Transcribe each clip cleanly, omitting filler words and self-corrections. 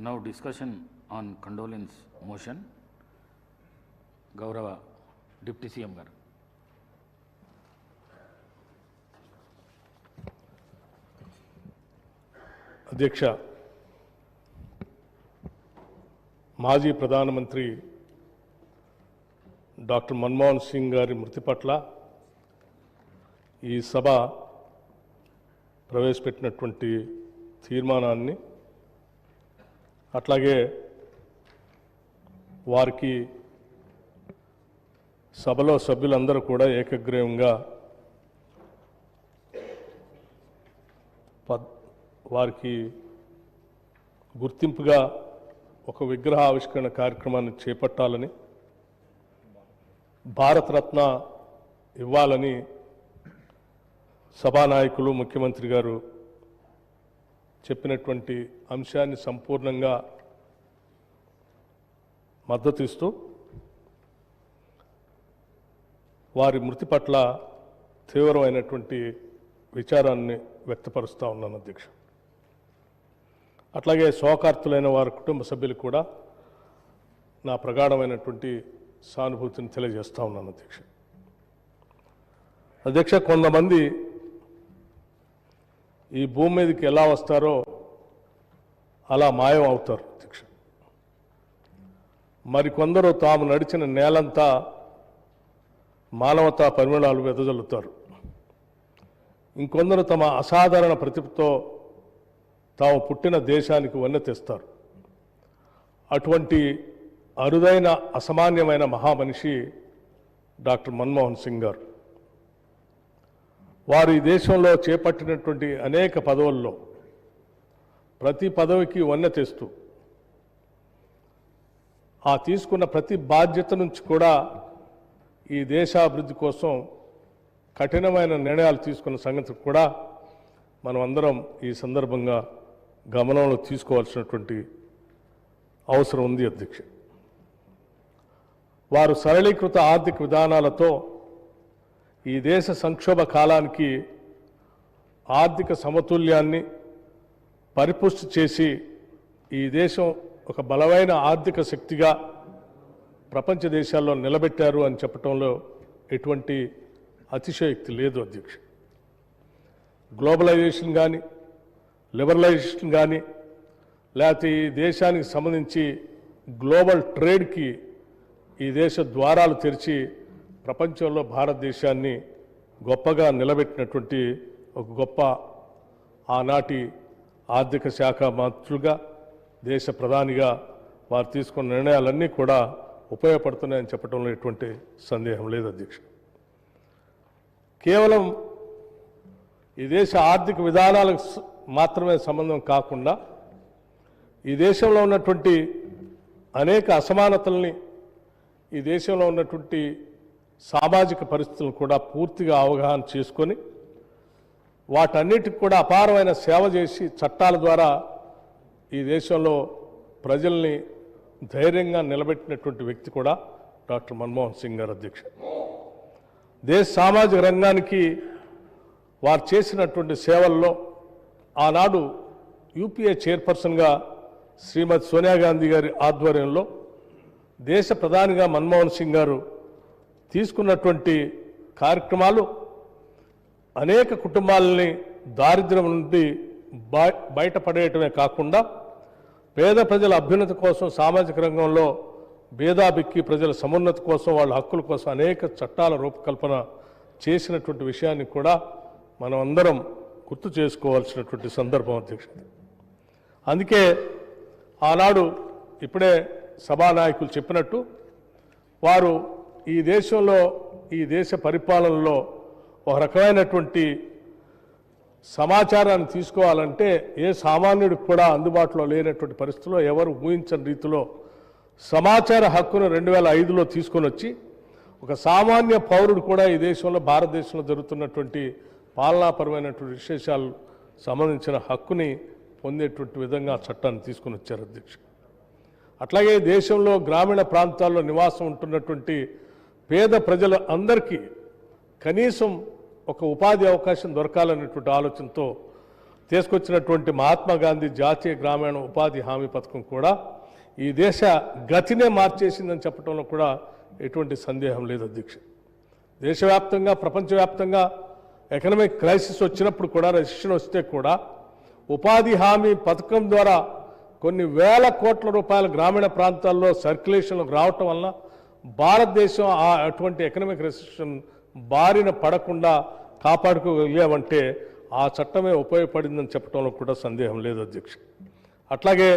Now discussion on condolence motion. Gaurava Deputy CM garu. అధ్యక్ష, మాజీ ప్రధానమంత్రి డాక్టర్ మన్మోహన్ సింగ్ గారి మృతి పట్ల ఈ సభ ప్రవేశపెట్టినటువంటి తీర్మానాన్ని, అట్లాగే వారికి సభలో సభ్యులందరూ కూడా ఏకగ్రీవంగా వారికి గుర్తింపుగా ఒక విగ్రహ ఆవిష్కరణ కార్యక్రమాన్ని చేపట్టాలని, భారతరత్న ఇవ్వాలని సభానాయకులు ముఖ్యమంత్రి గారు చెప్పినటువంటి అంశాన్ని సంపూర్ణంగా మద్దతిస్తూ వారి మృతి పట్ల తీవ్రమైనటువంటి విచారాన్ని వ్యక్తపరుస్తూ ఉన్నాను అధ్యక్ష. అట్లాగే శోకార్తులైన వారి కుటుంబ సభ్యులు కూడా నా ప్రగాఢమైనటువంటి సానుభూతిని తెలియజేస్తూ ఉన్నాను అధ్యక్ష. అధ్యక్ష, కొంతమంది ఈ భూమి మీదకి ఎలా వస్తారో అలా మాయం అవుతారు అధ్యక్ష. మరికొందరు తాము నడిచిన నేలంతా మానవతా పరిమళాలు వెదజల్లుతారు. ఇంకొందరు తమ అసాధారణ ప్రతిభతో తాము పుట్టిన దేశానికి వన్నె తెస్తారు. అటువంటి అరుదైన అసామాన్యమైన మహామనిషి డాక్టర్ మన్మోహన్ సింగ్ గారు. వారు ఈ దేశంలో చేపట్టినటువంటి అనేక పదవుల్లో ప్రతి పదవికి వన్నె తెస్తూ ఆ తీసుకున్న ప్రతి బాధ్యత నుంచి కూడా ఈ దేశాభివృద్ధి కోసం కఠినమైన నిర్ణయాలు తీసుకున్న సంగతి కూడా మనం అందరం ఈ సందర్భంగా గమనంలో తీసుకోవాల్సినటువంటి అవసరం ఉంది అధ్యక్ష. వారు సరళీకృత ఆర్థిక విధానాలతో ఈ దేశ సంక్షోభ కాలానికి ఆర్థిక సమతుల్యాన్ని పరిపుష్టి చేసి ఈ దేశం ఒక బలమైన ఆర్థిక శక్తిగా ప్రపంచ దేశాల్లో నిలబెట్టారు అని చెప్పడంలో ఎటువంటి అతిశయోక్తి లేదు అధ్యక్ష. గ్లోబలైజేషన్ కానీ, లిబరలైజేషన్ కానీ, లేకపోతే ఈ దేశానికి సంబంధించి గ్లోబల్ ట్రేడ్కి ఈ దేశ ద్వారాలు తెరిచి ప్రపంచంలో భారతదేశాన్ని గొప్పగా నిలబెట్టినటువంటి ఒక గొప్ప ఆనాటి ఆర్థిక శాఖ మంత్రులుగా, దేశ ప్రధానిగా వారు తీసుకున్న నిర్ణయాలన్నీ కూడా ఉపయోగపడుతున్నాయని చెప్పడంలో ఎటువంటి సందేహం లేదు అధ్యక్ష. కేవలం ఈ దేశ ఆర్థిక విధానాలకు మాత్రమే సంబంధం కాకుండా ఈ దేశంలో ఉన్నటువంటి అనేక అసమానతల్ని, ఈ దేశంలో ఉన్నటువంటి సామాజిక పరిస్థితులను కూడా పూర్తిగా అవగాహన చేసుకొని వాటన్నిటికి కూడా అపారమైన సేవ చేసి చట్టాల ద్వారా ఈ దేశంలో ప్రజల్ని ధైర్యంగా నిలబెట్టినటువంటి వ్యక్తి కూడా డాక్టర్ మన్మోహన్ సింగ్ గారు అధ్యక్ష. దేశ సామాజిక రంగానికి వారు చేసినటువంటి సేవల్లో ఆనాడు యూపీఏ చైర్పర్సన్గా శ్రీమతి సోనియా గాంధీ గారి ఆధ్వర్యంలో దేశ ప్రధానిగా మన్మోహన్ సింగ్ గారు తీసుకున్నటువంటి కార్యక్రమాలు అనేక కుటుంబాలని దారిద్ర్యం నుండి బయటపడేయటమే కాకుండా పేద ప్రజల అభ్యున్నతి కోసం, సామాజిక రంగంలో భేదాభిక్కి ప్రజల సమున్నతి కోసం, వాళ్ళ హక్కుల కోసం అనేక చట్టాల రూపకల్పన చేసినటువంటి విషయాన్ని కూడా మనం అందరం గుర్తు చేసుకోవాల్సినటువంటి సందర్భం అధ్యక్ష. అందుకే ఆనాడు ఇప్పుడే సభానాయకులు చెప్పినట్టు వారు ఈ దేశంలో, ఈ దేశ పరిపాలనలో ఒక రకమైనటువంటి సమాచారాన్ని తీసుకోవాలంటే ఏ సామాన్యుడికి కూడా అందుబాటులో లేనటువంటి పరిస్థితుల్లో, ఎవరు ఊహించని రీతిలో సమాచార హక్కును 2005లో తీసుకొని వచ్చి ఒక సామాన్య పౌరుడు కూడా ఈ దేశంలో, భారతదేశంలో జరుగుతున్నటువంటి పాలనాపరమైనటువంటి విశేషాలు సంబంధించిన హక్కుని పొందేటువంటి విధంగా చట్టాన్ని తీసుకొని వచ్చారు అధ్యక్ష. అట్లాగే దేశంలో గ్రామీణ ప్రాంతాల్లో నివాసం ఉంటున్నటువంటి పేద ప్రజల అందరికీ కనీసం ఒక ఉపాధి అవకాశం దొరకాలనేటువంటి ఆలోచనతో తీసుకొచ్చినటువంటి మహాత్మా గాంధీ జాతీయ గ్రామీణ ఉపాధి హామీ పథకం కూడా ఈ దేశ గతినే మార్చేసిందని చెప్పడంలో కూడా ఎటువంటి సందేహం లేదు అధ్యక్ష. దేశవ్యాప్తంగా ప్రపంచవ్యాప్తంగా ఎకనామిక్ క్రైసిస్ వచ్చినప్పుడు కూడా, రెసిషన్ వస్తే కూడా ఉపాధి హామీ పథకం ద్వారా కొన్ని వేల కోట్ల రూపాయల గ్రామీణ ప్రాంతాల్లో సర్క్యులేషన్లకు రావటం వలన భారతదేశం అటువంటి ఎకనామిక్ రెసిషన్ బారిన పడకుండా కాపాడుకోగలిగామంటే ఆ చట్టమే ఉపయోగపడిందని చెప్పడంలో కూడా సందేహం లేదు అధ్యక్ష. అట్లాగే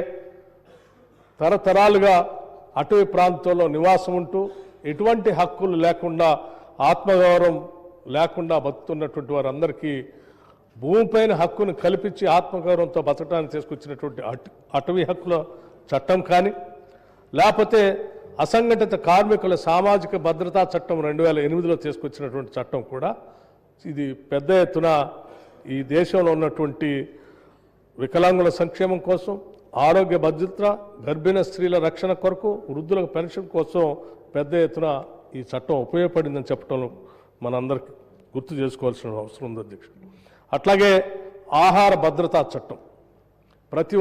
తరతరాలుగా అటవీ ప్రాంతాల్లో నివాసం ఉంటూ ఎటువంటి హక్కులు లేకుండా, ఆత్మగౌరవం లేకుండా బతుకుతున్నటువంటి వారందరికీ భూమిపైన హక్కును కల్పించి ఆత్మగౌరవంతో బతకడానికి తీసుకొచ్చినటువంటి అటవీ హక్కుల చట్టం కానీ, లేకపోతే అసంఘటిత కార్మికుల సామాజిక భద్రతా చట్టం 2008లో తీసుకొచ్చినటువంటి చట్టం కూడా ఇది పెద్ద ఎత్తున ఈ దేశంలో ఉన్నటువంటి వికలాంగుల సంక్షేమం కోసం, ఆరోగ్య భద్రత, గర్భిణీ స్త్రీల రక్షణ కొరకు, వృద్ధులకు పెన్షన్ కోసం పెద్ద ఎత్తున ఈ చట్టం ఉపయోగపడిందని చెప్పడంలో మనందరికీ గుర్తు చేసుకోవాల్సిన అవసరం ఉంది అధ్యక్షుడు. అట్లాగే ఆహార భద్రతా చట్టం ప్రతి